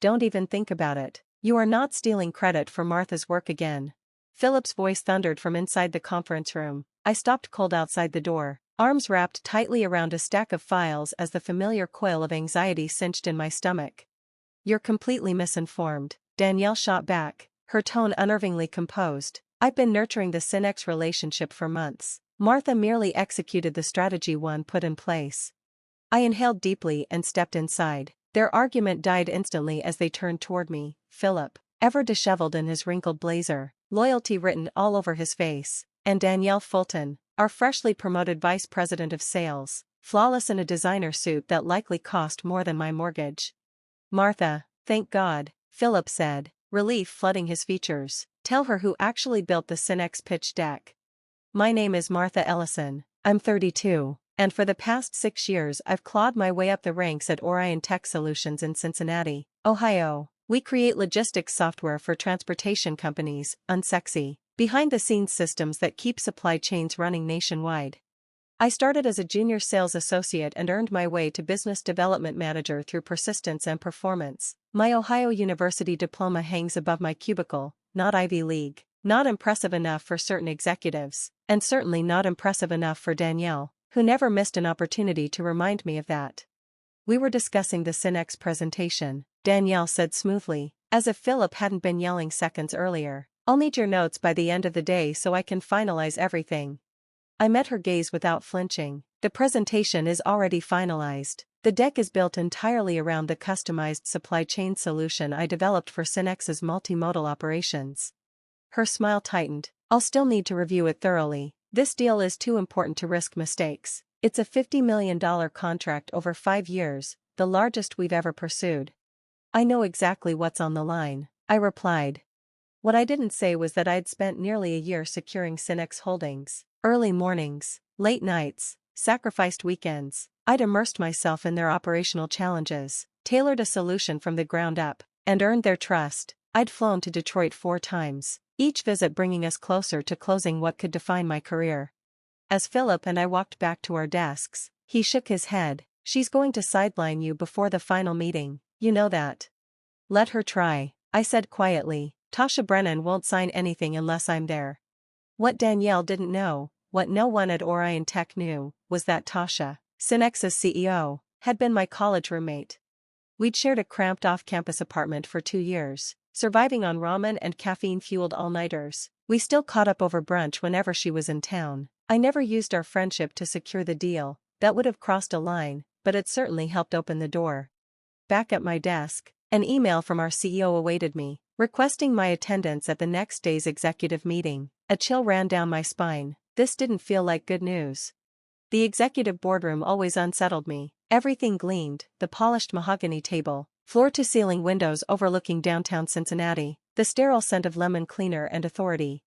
Don't even think about it. You are not stealing credit for Martha's work again. Philip's voice thundered from inside the conference room. I stopped cold outside the door, arms wrapped tightly around a stack of files as the familiar coil of anxiety cinched in my stomach. You're completely misinformed, Danielle shot back, her tone unnervingly composed. I've been nurturing the Synex relationship for months. Martha merely executed the strategy one put in place. I inhaled deeply and stepped inside. Their argument died instantly as they turned toward me. Philip, ever disheveled in his wrinkled blazer, loyalty written all over his face, and Danielle Fulton, our freshly promoted vice president of sales, flawless in a designer suit that likely cost more than my mortgage. Martha, thank God, Philip said, relief flooding his features. Tell her who actually built the Synex pitch deck. My name is Martha Ellison, I'm 32, and for the past 6 years I've clawed my way up the ranks at Orion Tech Solutions in Cincinnati, Ohio. We create logistics software for transportation companies, unsexy, behind-the-scenes systems that keep supply chains running nationwide. I started as a junior sales associate and earned my way to business development manager through persistence and performance. My Ohio University diploma hangs above my cubicle, not Ivy League, not impressive enough for certain executives, and certainly not impressive enough for Danielle, who never missed an opportunity to remind me of that. We were discussing the Synex presentation, Danielle said smoothly, as if Philip hadn't been yelling seconds earlier. I'll need your notes by the end of the day so I can finalize everything. I met her gaze without flinching. The presentation is already finalized. The deck is built entirely around the customized supply chain solution I developed for Synex's multimodal operations. Her smile tightened. I'll still need to review it thoroughly. This deal is too important to risk mistakes. It's a $50 million contract over 5 years, the largest we've ever pursued. I know exactly what's on the line, I replied. What I didn't say was that I'd spent nearly a year securing Synex holdings. Early mornings, late nights, sacrificed weekends. I'd immersed myself in their operational challenges, tailored a solution from the ground up, and earned their trust. I'd flown to Detroit 4 times, each visit bringing us closer to closing what could define my career. As Philip and I walked back to our desks, he shook his head. She's going to sideline you before the final meeting, you know that. Let her try, I said quietly. Tasha Brennan won't sign anything unless I'm there. What Danielle didn't know, what no one at Orion Tech knew, was that Tasha, Synex's CEO, had been my college roommate. We'd shared a cramped off-campus apartment for 2 years, surviving on ramen and caffeine-fueled all-nighters. We still caught up over brunch whenever she was in town. I never used our friendship to secure the deal, that would have crossed a line, but it certainly helped open the door. Back at my desk, an email from our CEO awaited me, requesting my attendance at the next day's executive meeting. A chill ran down my spine. This didn't feel like good news. The executive boardroom always unsettled me. Everything gleamed, the polished mahogany table, floor-to-ceiling windows overlooking downtown Cincinnati, the sterile scent of lemon cleaner and authority.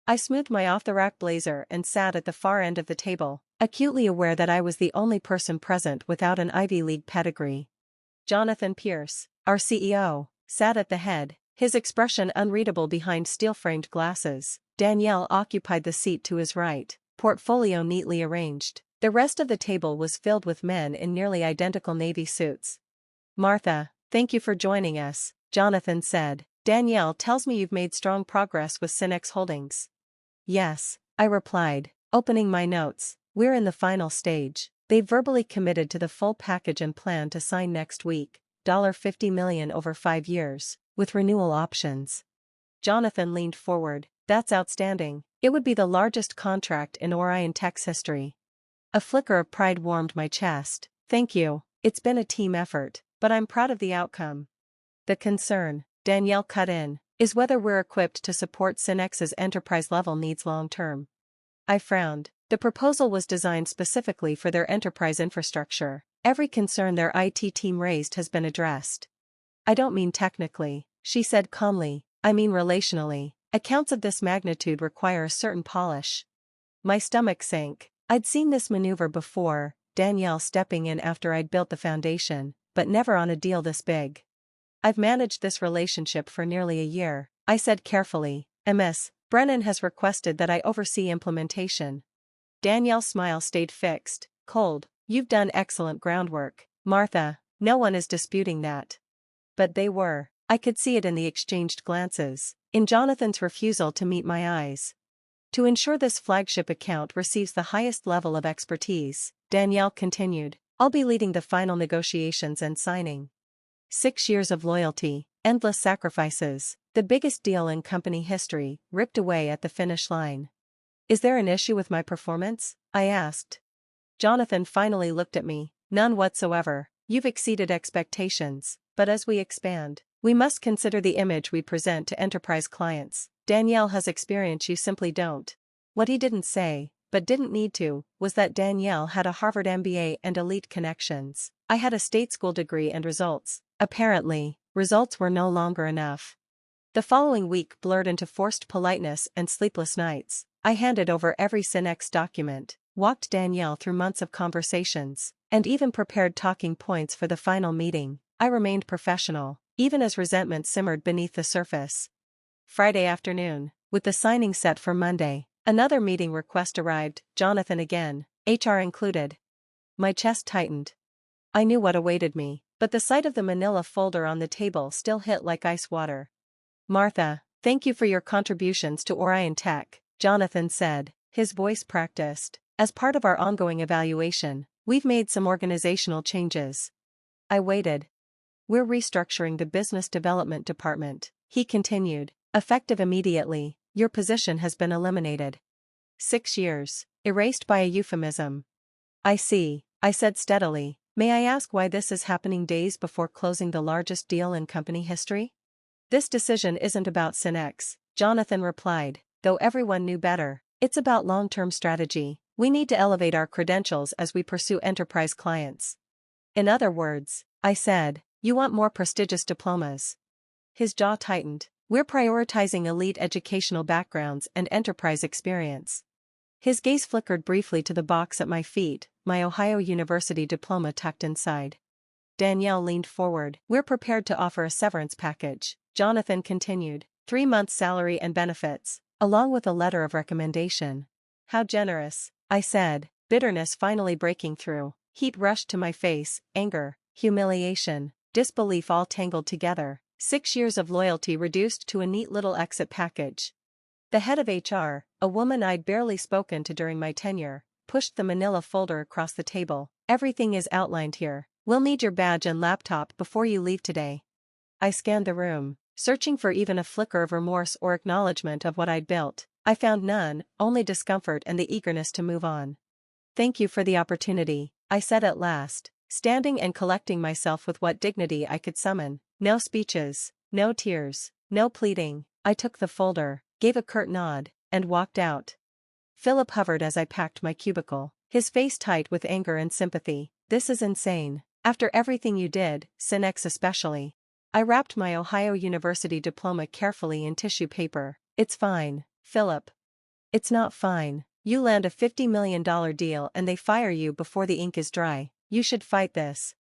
I smoothed my off-the-rack blazer and sat at the far end of the table, acutely aware that I was the only person present without an Ivy League pedigree. Jonathan Pierce, our CEO, sat at the head, his expression unreadable behind steel-framed glasses. Danielle occupied the seat to his right, portfolio neatly arranged. The rest of the table was filled with men in nearly identical navy suits. Martha, thank you for joining us, Jonathan said. Danielle tells me you've made strong progress with Synex Holdings. Yes, I replied, opening my notes. We're in the final stage. They've verbally committed to the full package and plan to sign next week, $50 million over 5 years, with renewal options. Jonathan leaned forward. That's outstanding. It would be the largest contract in Orion Tech's history. A flicker of pride warmed my chest. Thank you. It's been a team effort, but I'm proud of the outcome. The concern, Danielle cut in, is whether we're equipped to support Synex's enterprise-level needs long-term. I frowned. The proposal was designed specifically for their enterprise infrastructure. Every concern their IT team raised has been addressed. I don't mean technically, she said calmly, I mean relationally. Accounts of this magnitude require a certain polish. My stomach sank. I'd seen this maneuver before, Danielle stepping in after I'd built the foundation, but never on a deal this big. I've managed this relationship for nearly a year, I said carefully. Ms. Brennan has requested that I oversee implementation. Danielle's smile stayed fixed, cold. You've done excellent groundwork, Martha. No one is disputing that. But they were. I could see it in the exchanged glances, in Jonathan's refusal to meet my eyes. To ensure this flagship account receives the highest level of expertise, Danielle continued, I'll be leading the final negotiations and signing. 6 years of loyalty, endless sacrifices, the biggest deal in company history, ripped away at the finish line. Is there an issue with my performance? I asked. Jonathan finally looked at me. None whatsoever. You've exceeded expectations, but as we expand, we must consider the image we present to enterprise clients. Danielle has experience you simply don't. What he didn't say, but didn't need to, was that Danielle had a Harvard MBA and elite connections. I had a state school degree and results. Apparently, results were no longer enough. The following week blurred into forced politeness and sleepless nights. I handed over every Synex document, walked Danielle through months of conversations, and even prepared talking points for the final meeting. I remained professional, even as resentment simmered beneath the surface. Friday afternoon, with the signing set for Monday, another meeting request arrived, Jonathan again, HR included. My chest tightened. I knew what awaited me, but the sight of the manila folder on the table still hit like ice water. Martha, thank you for your contributions to Orion Tech, Jonathan said, his voice practiced. As part of our ongoing evaluation, we've made some organizational changes. I waited. We're restructuring the business development department, he continued. Effective immediately, your position has been eliminated. 6 years, erased by a euphemism. I see, I said steadily. May I ask why this is happening days before closing the largest deal in company history? This decision isn't about Synex, Jonathan replied, though everyone knew better. It's about long-term strategy. We need to elevate our credentials as we pursue enterprise clients. In other words, I said, you want more prestigious diplomas. His jaw tightened. We're prioritizing elite educational backgrounds and enterprise experience. His gaze flickered briefly to the box at my feet, my Ohio University diploma tucked inside. Danielle leaned forward. We're prepared to offer a severance package, Jonathan continued. 3 months' salary and benefits, along with a letter of recommendation. How generous, I said, bitterness finally breaking through. Heat rushed to my face, anger, humiliation, disbelief all tangled together. 6 years of loyalty reduced to a neat little exit package. The head of HR, a woman I'd barely spoken to during my tenure, pushed the manila folder across the table. Everything is outlined here. We'll need your badge and laptop before you leave today. I scanned the room, searching for even a flicker of remorse or acknowledgement of what I'd built. I found none, only discomfort and the eagerness to move on. Thank you for the opportunity, I said at last, standing and collecting myself with what dignity I could summon. No speeches, no tears, no pleading. I took the folder, gave a curt nod, and walked out. Philip hovered as I packed my cubicle, his face tight with anger and sympathy. This is insane. After everything you did, Synex especially. I wrapped my Ohio University diploma carefully in tissue paper. It's fine, Philip. It's not fine. You land a $50 million deal and they fire you before the ink is dry. You should fight this.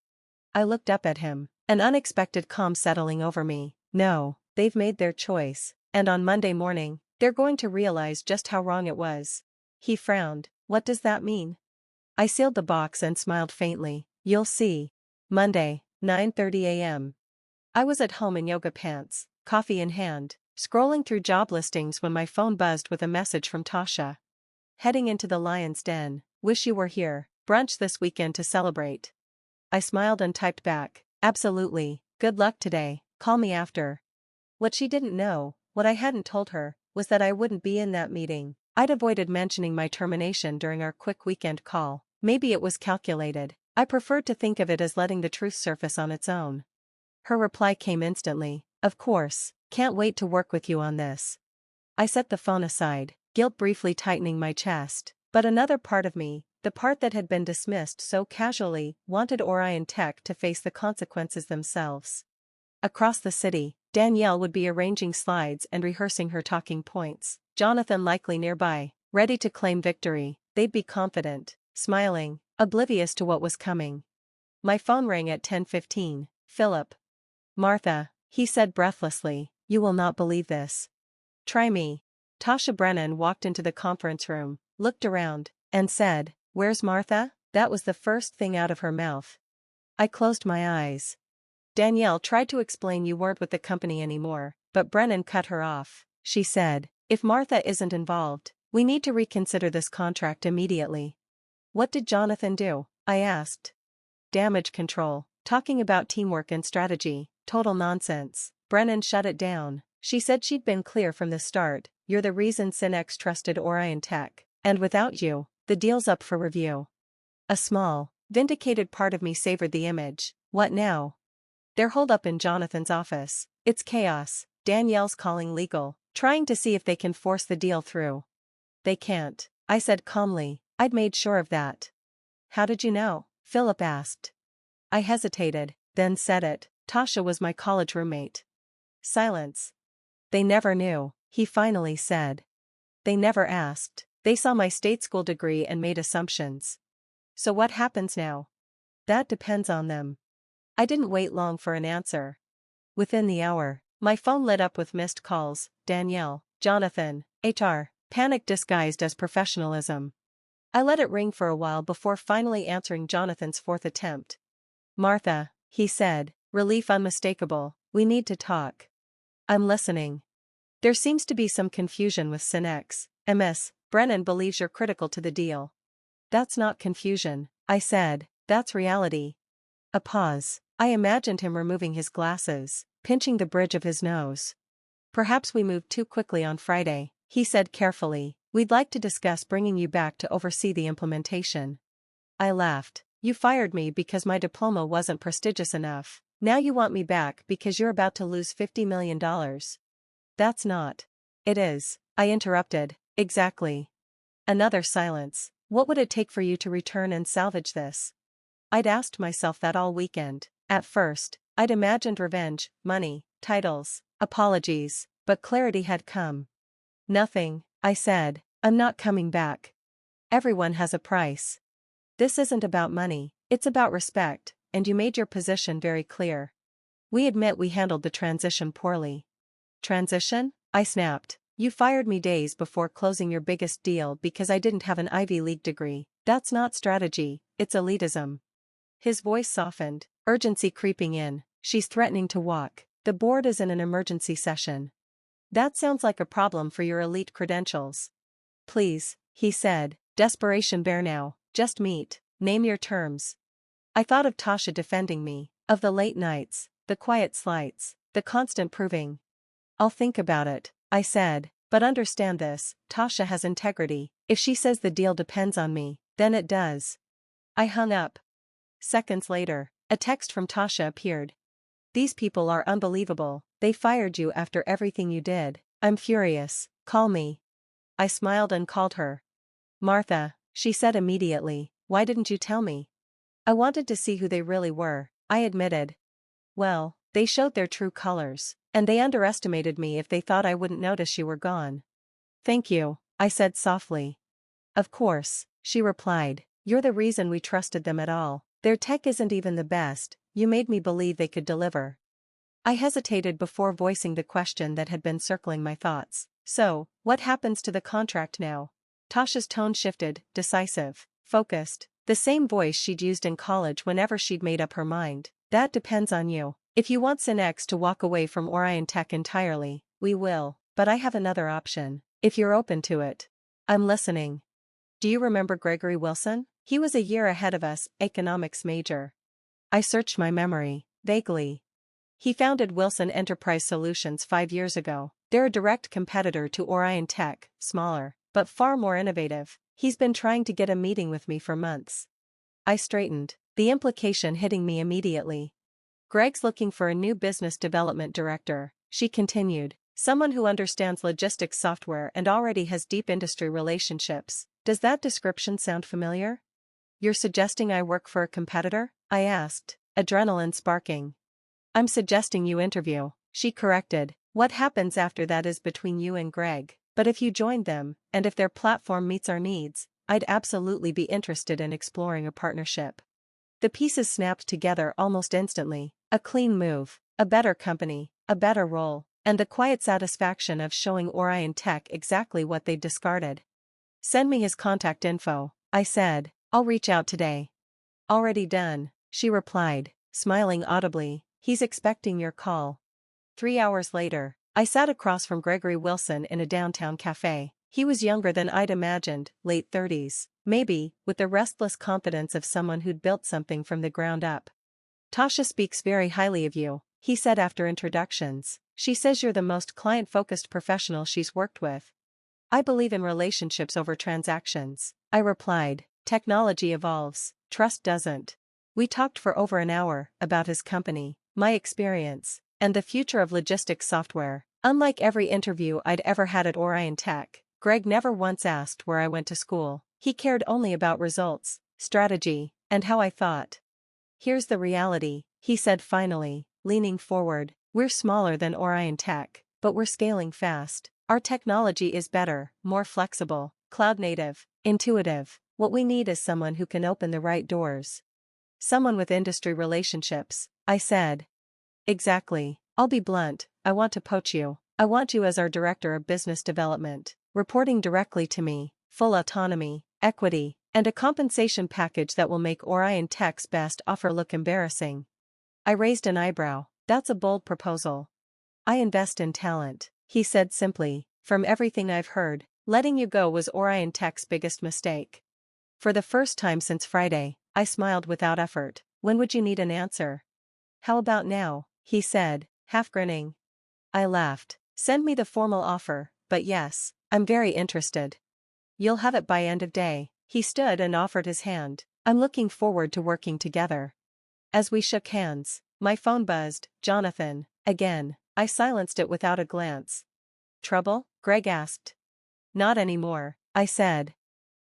I looked up at him, an unexpected calm settling over me. No, they've made their choice, and on Monday morning, they're going to realize just how wrong it was. He frowned. What does that mean? I sealed the box and smiled faintly. You'll see. Monday, 9:30 a.m. I was at home in yoga pants, coffee in hand, scrolling through job listings when my phone buzzed with a message from Tasha. Heading into the Lion's Den. Wish you were here. Brunch this weekend to celebrate. I smiled and typed back. Absolutely. Good luck today. Call me after. What she didn't know, what I hadn't told her, was that I wouldn't be in that meeting. I'd avoided mentioning my termination during our quick weekend call. Maybe it was calculated. I preferred to think of it as letting the truth surface on its own. Her reply came instantly. Of course. Can't wait to work with you on this. I set the phone aside, guilt briefly tightening my chest. But another part of me, the part that had been dismissed so casually, wanted Orion Tech to face the consequences themselves. Across the city, Danielle would be arranging slides and rehearsing her talking points. Jonathan likely nearby, ready to claim victory. They'd be confident, smiling, oblivious to what was coming. My phone rang at 10:15. Philip. Martha, he said breathlessly, you will not believe this. Try me. Tasha Brennan walked into the conference room, looked around, and said, Where's Martha? That was the first thing out of her mouth. I closed my eyes. Danielle tried to explain you weren't with the company anymore, but Brennan cut her off. She said, if Martha isn't involved, we need to reconsider this contract immediately. What did Jonathan do? I asked. Damage control, talking about teamwork and strategy, total nonsense. Brennan shut it down. She said she'd been clear from the start, you're the reason Synex trusted Orion Tech, and without you, the deal's up for review. A small, vindicated part of me savored the image. What now? They're holed up in Jonathan's office. It's chaos. Danielle's calling legal, trying to see if they can force the deal through. They can't, I said calmly. I'd made sure of that. How did you know? Philip asked. I hesitated, then said it. Tasha was my college roommate. Silence. They never knew, he finally said. They never asked. They saw my state school degree and made assumptions. So what happens now? That depends on them. I didn't wait long for an answer. Within the hour, my phone lit up with missed calls. Danielle, Jonathan, HR, panic disguised as professionalism. I let it ring for a while before finally answering Jonathan's fourth attempt. Martha, he said, relief unmistakable, we need to talk. I'm listening. There seems to be some confusion with Synex. Ms. Brennan believes you're critical to the deal. That's not confusion, I said, that's reality. A pause. I imagined him removing his glasses, pinching the bridge of his nose. Perhaps we moved too quickly on Friday, he said carefully. We'd like to discuss bringing you back to oversee the implementation. I laughed. You fired me because my diploma wasn't prestigious enough. Now you want me back because you're about to lose $50 million. That's not. It is, I interrupted. Exactly. Another silence. What would it take for you to return and salvage this? I'd asked myself that all weekend. At first, I'd imagined revenge, money, titles, apologies, but clarity had come. Nothing, I said. I'm not coming back. Everyone has a price. This isn't about money, it's about respect, and you made your position very clear. We admit we handled the transition poorly. Transition? I snapped. You fired me days before closing your biggest deal because I didn't have an Ivy League degree. That's not strategy, it's elitism. His voice softened, urgency creeping in. She's threatening to walk. The board is in an emergency session. That sounds like a problem for your elite credentials. Please, he said, desperation bare now, just meet, name your terms. I thought of Tasha defending me, of the late nights, the quiet slights, the constant proving. I'll think about it, I said, but understand this, Tasha has integrity. If she says the deal depends on me, then it does. I hung up. Seconds later, a text from Tasha appeared. These people are unbelievable, they fired you after everything you did. I'm furious, call me. I smiled and called her. Martha, she said immediately, why didn't you tell me? I wanted to see who they really were, I admitted. Well, they showed their true colors, and they underestimated me if they thought I wouldn't notice you were gone. Thank you, I said softly. Of course, she replied, you're the reason we trusted them at all. Their tech isn't even the best, you made me believe they could deliver. I hesitated before voicing the question that had been circling my thoughts. So, what happens to the contract now? Tasha's tone shifted, decisive, focused, the same voice she'd used in college whenever she'd made up her mind. That depends on you. If you want Synex to walk away from Orion Tech entirely, we will, but I have another option, if you're open to it. I'm listening. Do you remember Gregory Wilson? He was a year ahead of us, economics major. I searched my memory, vaguely. He founded Wilson Enterprise Solutions 5 years ago. They're a direct competitor to Orion Tech, smaller, but far more innovative. He's been trying to get a meeting with me for months. I straightened, the implication hitting me immediately. Greg's looking for a new business development director, she continued, someone who understands logistics software and already has deep industry relationships. Does that description sound familiar? You're suggesting I work for a competitor? I asked, adrenaline sparking. I'm suggesting you interview, she corrected. What happens after that is between you and Greg, but if you join them, and if their platform meets our needs, I'd absolutely be interested in exploring a partnership. The pieces snapped together almost instantly, a clean move, a better company, a better role, and the quiet satisfaction of showing Orion Tech exactly what they'd discarded. Send me his contact info, I said, I'll reach out today. Already done, she replied, smiling audibly. He's expecting your call. 3 hours later, I sat across from Gregory Wilson in a downtown cafe. He was younger than I'd imagined, late 30s, maybe, with the restless confidence of someone who'd built something from the ground up. Tasha speaks very highly of you, he said after introductions. She says you're the most client-focused professional she's worked with. I believe in relationships over transactions, I replied. Technology evolves, trust doesn't. We talked for over an hour about his company, my experience, and the future of logistics software. Unlike every interview I'd ever had at Orion Tech, Greg never once asked where I went to school. He cared only about results, strategy, and how I thought. Here's the reality, he said finally, leaning forward. We're smaller than Orion Tech, but we're scaling fast. Our technology is better, more flexible, cloud-native, intuitive. What we need is someone who can open the right doors. Someone with industry relationships, I said. Exactly. I'll be blunt, I want to poach you. I want you as our director of business development, reporting directly to me, full autonomy, equity, and a compensation package that will make Orion Tech's best offer look embarrassing. I raised an eyebrow. That's a bold proposal. I invest in talent, he said simply. From everything I've heard, letting you go was Orion Tech's biggest mistake. For the first time since Friday, I smiled without effort. When would you need an answer? How about now, he said, half grinning. I laughed. Send me the formal offer, but yes, I'm very interested. You'll have it by end of day. He stood and offered his hand. I'm looking forward to working together. As we shook hands, my phone buzzed. Jonathan, again. I silenced it without a glance. Trouble? Greg asked. Not anymore, I said.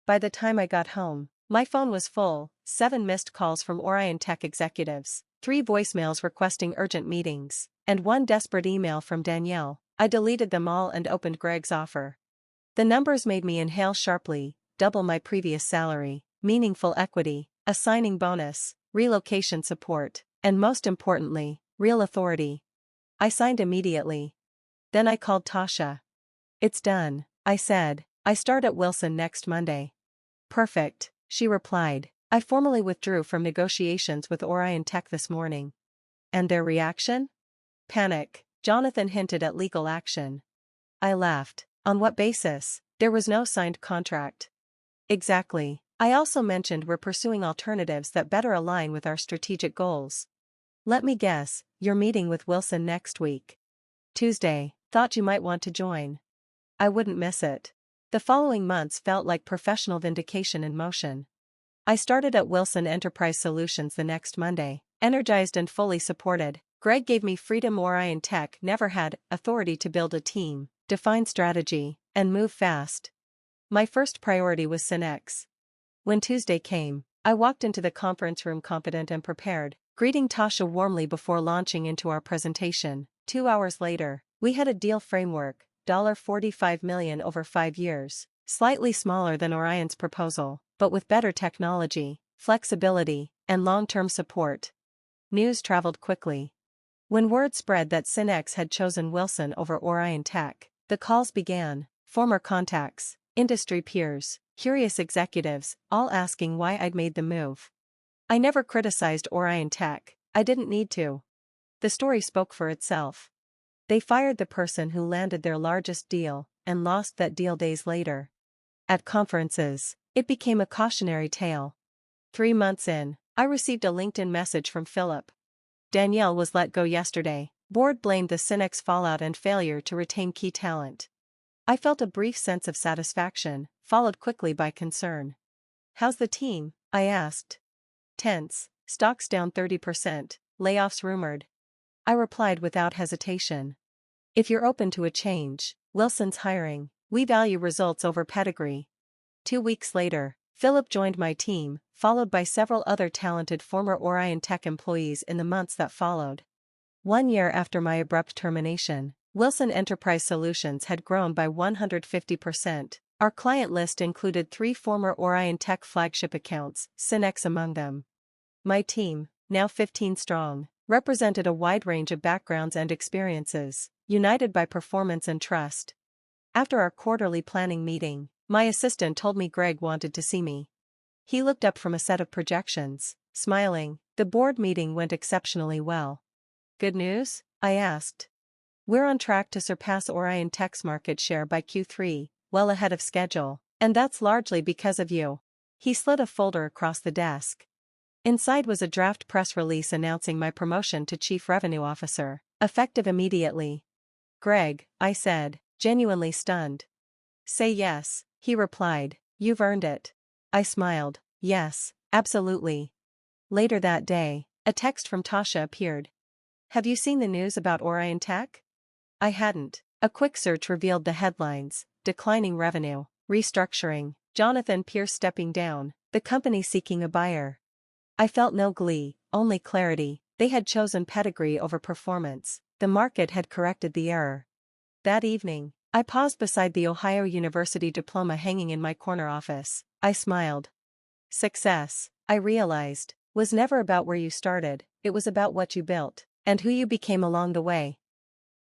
By the time I got home, my phone was full, 7 missed calls from Orion Tech executives, 3 voicemails requesting urgent meetings, and 1 desperate email from Danielle. I deleted them all and opened Greg's offer. The numbers made me inhale sharply, double my previous salary, meaningful equity, a signing bonus, relocation support, and most importantly, real authority. I signed immediately. Then I called Tasha. It's done, I said. I start at Wilson next Monday. Perfect, she replied. I formally withdrew from negotiations with Orion Tech this morning. And their reaction? Panic. Jonathan hinted at legal action. I laughed. On what basis? There was no signed contract. Exactly. I also mentioned we're pursuing alternatives that better align with our strategic goals. Let me guess, you're meeting with Wilson next week. Tuesday. Thought you might want to join. I wouldn't miss it. The following months felt like professional vindication in motion. I started at Wilson Enterprise Solutions the next Monday, energized and fully supported. Greg gave me freedom Orion Tech never had, authority to build a team, define strategy, and move fast. My first priority was Synex. When Tuesday came, I walked into the conference room confident and prepared, greeting Tasha warmly before launching into our presentation. 2 hours later, we had a deal framework, $45 million over 5 years, slightly smaller than Orion's proposal, but with better technology, flexibility, and long-term support. News traveled quickly. When word spread that Synex had chosen Wilson over Orion Tech, the calls began. Former contacts, industry peers, curious executives, all asking why I'd made the move. I never criticized Orion Tech. I didn't need to. The story spoke for itself. They fired the person who landed their largest deal, and lost that deal days later. At conferences, it became a cautionary tale. 3 months in, I received a LinkedIn message from Philip. Danielle was let go yesterday. Board blamed the Synex fallout and failure to retain key talent. I felt a brief sense of satisfaction, followed quickly by concern. How's the team? I asked. Tense, stocks down 30%, layoffs rumored. I replied without hesitation. If you're open to a change, Wilson's hiring. We value results over pedigree. 2 weeks later, Philip joined my team, followed by several other talented former Orion Tech employees in the months that followed. 1 year after my abrupt termination, Wilson Enterprise Solutions had grown by 150%. Our client list included 3 former Orion Tech flagship accounts, Synex among them. My team, now 15 strong, represented a wide range of backgrounds and experiences, united by performance and trust. After our quarterly planning meeting, my assistant told me Greg wanted to see me. He looked up from a set of projections, smiling. The board meeting went exceptionally well. Good news? I asked. We're on track to surpass Orion Tech's market share by Q3, well ahead of schedule, and that's largely because of you. He slid a folder across the desk. Inside was a draft press release announcing my promotion to Chief Revenue Officer, effective immediately. Greg, I said, genuinely stunned. Say yes, he replied, you've earned it. I smiled, yes, absolutely. Later that day, a text from Tasha appeared. Have you seen the news about Orion Tech? I hadn't. A quick search revealed the headlines: declining revenue, restructuring, Jonathan Pierce stepping down, the company seeking a buyer. I felt no glee, only clarity. They had chosen pedigree over performance. The market had corrected the error. That evening, I paused beside the Ohio University diploma hanging in my corner office. I smiled. Success, I realized, was never about where you started, it was about what you built, and who you became along the way.